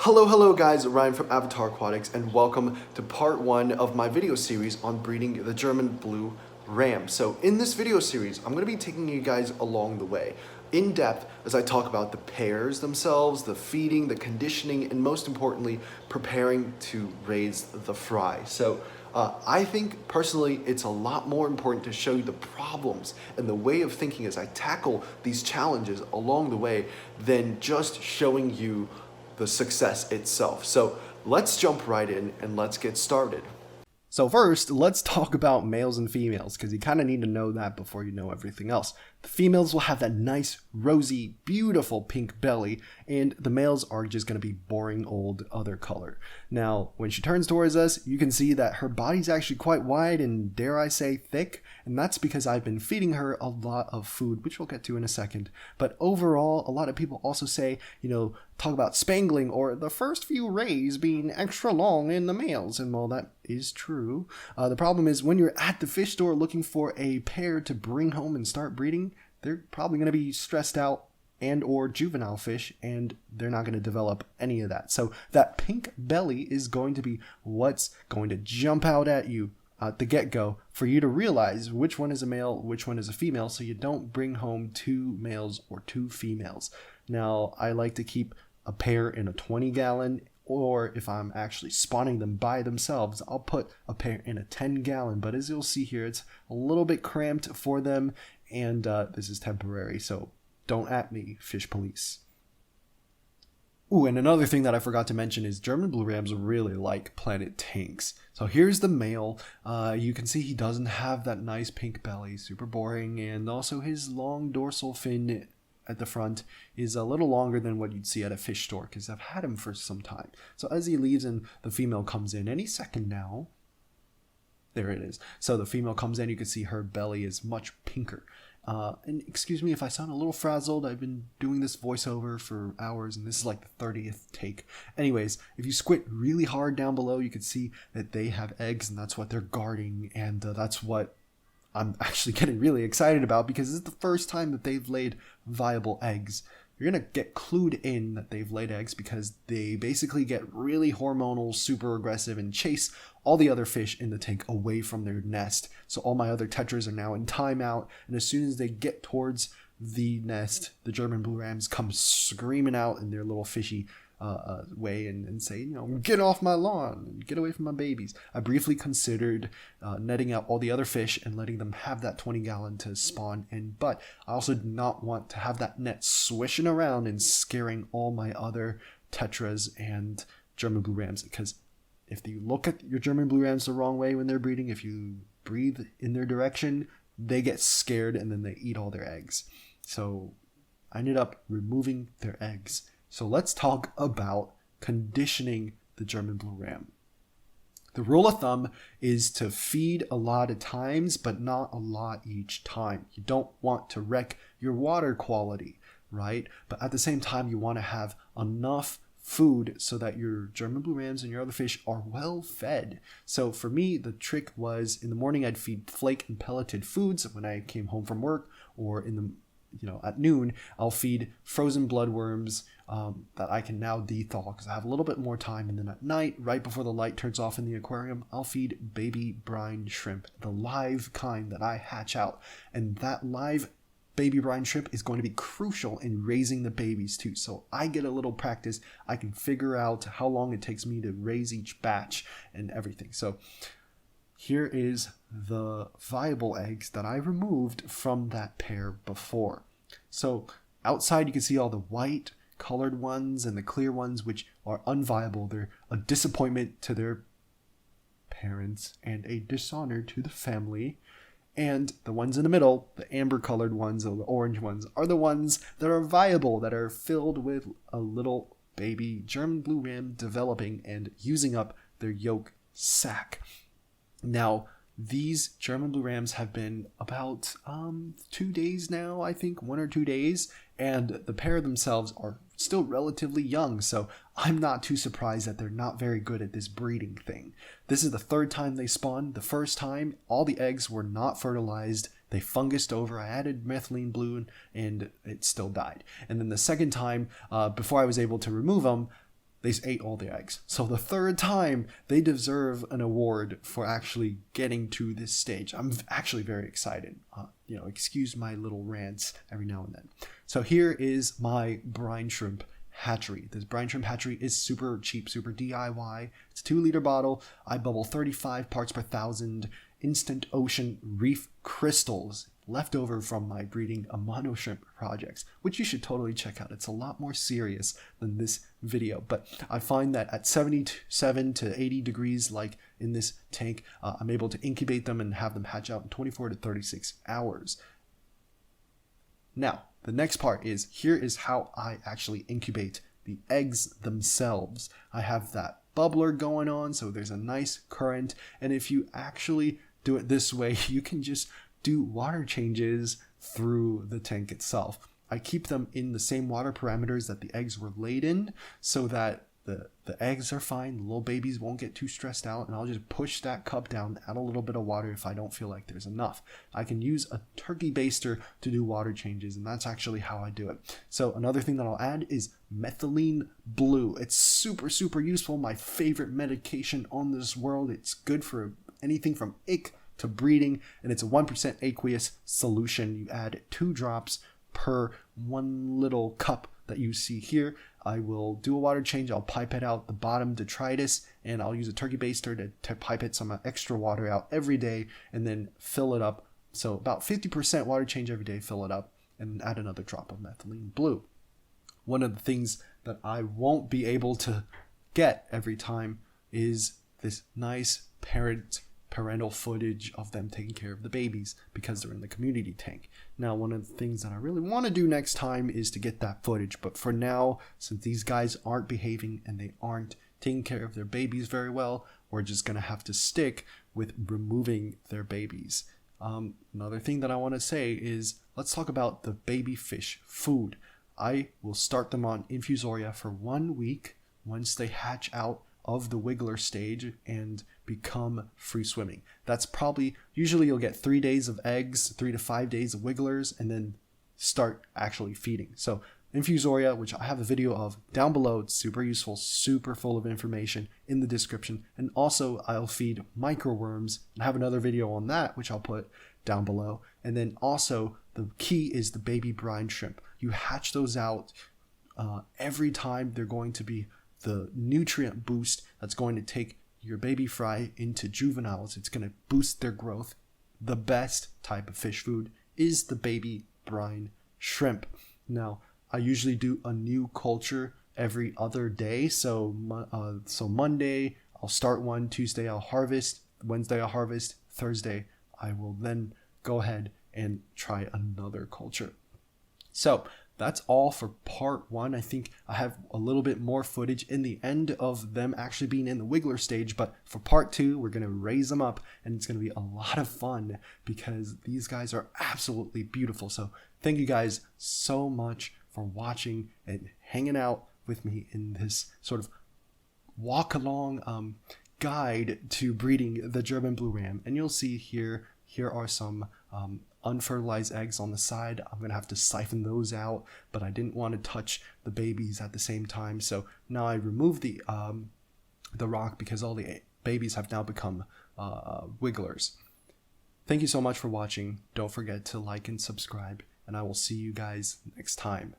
Hello guys, Ryan from Avatar Aquatics, and welcome to part 1 of my video series on breeding the German Blue Ram. So in this video series, I'm going to be taking you guys along the way, in depth, as I talk about the pairs themselves, the feeding, the conditioning, and most importantly, preparing to raise the fry. So I think personally it's a lot more important to show you the problems and the way of thinking as I tackle these challenges along the way than just showing you the success itself. So let's jump right in and let's get started. So first, let's talk about males and females, because you kind of need to know that before you know everything else. The females will have that nice, rosy, beautiful pink belly, and the males are just going to be boring old other color. Now, when she turns towards us, you can see that her body's actually quite wide and, dare I say, thick, and that's because I've been feeding her a lot of food, which we'll get to in a second. But overall, a lot of people also say, talk about spangling or the first few rays being extra long in the males, and while that is true, the problem is when you're at the fish store looking for a pair to bring home and start breeding, they're probably going to be stressed out and or juvenile fish, and they're not going to develop any of that. So that pink belly is going to be what's going to jump out at you at the get-go for you to realize which one is a male, which one is a female, so you don't bring home two males or two females. Now, I like to keep a pair in a 20-gallon, or if I'm actually spawning them by themselves, I'll put a pair in a 10-gallon. But as you'll see here, it's a little bit cramped for them, and this is temporary, so don't at me, fish police. Ooh, and another thing that I forgot to mention is German blue rams really like planted tanks. So here's the male. You can see he doesn't have that nice pink belly, super boring, and also his long dorsal fin at the front is a little longer than what you'd see at a fish store, because I've had him for some time. So as he leaves and the female comes in any second now, there it is. So the female comes in, you can see her belly is much pinker. And excuse me if I sound a little frazzled. I've been doing this voiceover for hours, and this is like the 30th take. Anyways, if you squint really hard down below, you can see that they have eggs, and that's what they're guarding, and that's what I'm actually getting really excited about, because this is the first time that they've laid viable eggs. You're going to get clued in that they've laid eggs because they basically get really hormonal, super aggressive, and chase all the other fish in the tank away from their nest. So all my other tetras are now in timeout, and as soon as they get towards the nest, the German blue rams come screaming out in their little fishy way and say, get off my lawn and get away from my babies. I briefly considered netting out all the other fish and letting them have that 20-gallon to spawn in, but I also did not want to have that net swishing around and scaring all my other tetras and German blue rams, because if you look at your German blue rams the wrong way when they're breeding, if you breathe in their direction, they get scared and then they eat all their eggs. So I ended up removing their eggs. So let's talk about conditioning the German blue ram. The rule of thumb is to feed a lot of times, but not a lot each time. You don't want to wreck your water quality, right? But at the same time, you want to have enough food so that your German blue rams and your other fish are well fed. So for me, the trick was in the morning, I'd feed flake and pelleted foods when I came home from work, or in the at noon, I'll feed frozen bloodworms that I can now thaw because I have a little bit more time. And then at night, right before the light turns off in the aquarium, I'll feed baby brine shrimp, the live kind that I hatch out. And that live baby brine shrimp is going to be crucial in raising the babies too. So I get a little practice. I can figure out how long it takes me to raise each batch and everything. So here is the viable eggs that I removed from that pair before. So outside you can see all the white colored ones and the clear ones, which are unviable. They're a disappointment to their parents and a dishonor to the family. And the ones in the middle, the amber colored ones or the orange ones, are the ones that are viable, that are filled with a little baby German blue ram developing and using up their yolk sac. Now, these German blue rams have been about 2 days now, I think, 1 or 2 days, and the pair themselves are still relatively young, so I'm not too surprised that they're not very good at this breeding thing. This is the third time they spawned. The first time, all the eggs were not fertilized. They fungused over. I added methylene blue, and it still died. And then the second time, before I was able to remove them, they ate all the eggs. So the third time, they deserve an award for actually getting to this stage. I'm actually very excited. Excuse my little rants every now and then. So here is my brine shrimp hatchery. This brine shrimp hatchery is super cheap, super DIY. It's a 2-liter bottle. I bubble 35 parts per thousand instant ocean reef crystals left over from my breeding Amano shrimp projects, which you should totally check out. It's a lot more serious than this video, but I find that at 77 to 80 degrees, like in this tank, I'm able to incubate them and have them hatch out in 24 to 36 hours. Now, the next part is, here is how I actually incubate the eggs themselves. I have that bubbler going on, so there's a nice current, and if you actually do it this way, you can just do water changes through the tank itself. I keep them in the same water parameters that the eggs were laid in, so that the eggs are fine, the little babies won't get too stressed out, and I'll just push that cup down, add a little bit of water if I don't feel like there's enough. I can use a turkey baster to do water changes, and that's actually how I do it. So another thing that I'll add is Methylene Blue. It's super, super useful. My favorite medication on this world. It's good for anything from ick to breeding, and it's a 1% aqueous solution. You add 2 drops per 1 little cup that you see here. I will do a water change. I'll pipette out the bottom detritus, and I'll use a turkey baster to pipette some extra water out every day, and then fill it up. So about 50% water change every day, fill it up, and add another drop of Methylene Blue. One of the things that I won't be able to get every time is this nice parental footage of them taking care of the babies, because they're in the community tank. Now, one of the things that I really want to do next time is to get that footage, but for now, since these guys aren't behaving and they aren't taking care of their babies very well, we're just going to have to stick with removing their babies. Another thing that I want to say is, let's talk about the baby fish food. I will start them on infusoria for 1 week once they hatch out of the wiggler stage and become free swimming. That's usually you'll get 3 days of eggs, 3 to 5 days of wigglers, and then start actually feeding. So infusoria, which I have a video of down below, it's super useful, super full of information in the description. And also I'll feed microworms and have another video on that, which I'll put down below. And then also the key is the baby brine shrimp. You hatch those out every time. They're going to be the nutrient boost that's going to take your baby fry into juveniles. It's going to boost their growth. The best type of fish food is the baby brine shrimp. Now, I usually do a new culture every other day. So Monday, I'll start one. Tuesday, I'll harvest. Wednesday, I'll harvest. Thursday, I will then go ahead and try another culture. So that's all for part 1. I think I have a little bit more footage in the end of them actually being in the wiggler stage, but for part 2, we're going to raise them up, and it's going to be a lot of fun because these guys are absolutely beautiful. So thank you guys so much for watching and hanging out with me in this sort of walk along guide to breeding the German blue ram. And you'll see here are some unfertilized eggs on the side. I'm gonna have to siphon those out, but I didn't want to touch the babies at the same time, so now I removed the rock because all the babies have now become wigglers. Thank you so much for watching. Don't forget to like and subscribe, and I will see you guys next time.